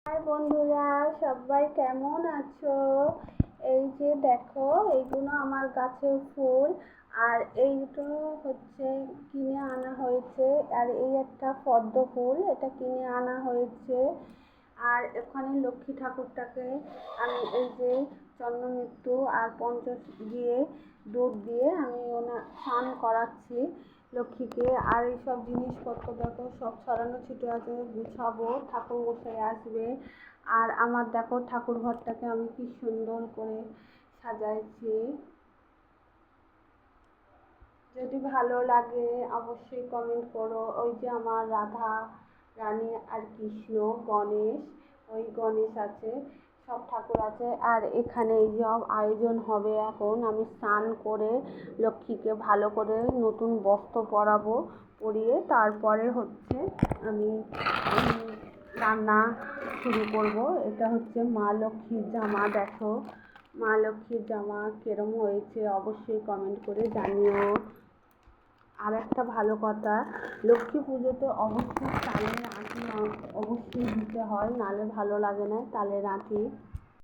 High বন্ধুরা, সবাই কেমন আছো? এই যে দেখো, এইগুলো আমার গাছের ফুল। আর এইগুলো হচ্ছে কিনে আনা হয়েছে। আর এই একটা পদ্ম ফুল, এটা কিনে আনা হয়েছে। আর এখানে লক্ষ্মী ঠাকুরটাকে আমি এই যে চন্দ্রমৃত্যু আর দিয়ে দুধ দিয়ে আমি স্নান করাচ্ছি লক্ষ্মীকে। আর এইসব জিনিসপত্র দেখো সব ছড়ানো ছিটে আছে, গুছাবো, ঠাকুর মশাই আসবে। আর আমার দেখো ঠাকুর ঘরটাকে আমি কি সুন্দর করে সাজাইছি। যদি ভালো লাগে অবশ্যই কমেন্ট করো। ওই যে আমার রাধা রানী আর কৃষ্ণ, গণেশ, ওই গণেশ আছে, সব ঠাকুর আছে। আর এখানে এই যে আয়োজন হবে, এখন আমি স্নান করে লক্ষ্মীকে ভালো করে নতুন বস্ত্র পরাবো, পরিয়ে তারপরে হচ্ছে আমি রান্না শুরু করব। এটা হচ্ছে মা লক্ষ্মীর জামা। দেখো মা লক্ষ্মীর জামা কিরম হয়েছে অবশ্যই কমেন্ট করে জানিও। আর একটা ভালো কথা, লক্ষ্মী পুজোতে অবশ্যই তালের আঁটি অবশ্যই দিতে হয়, নাহলে ভালো লাগে না তালের আঁটি।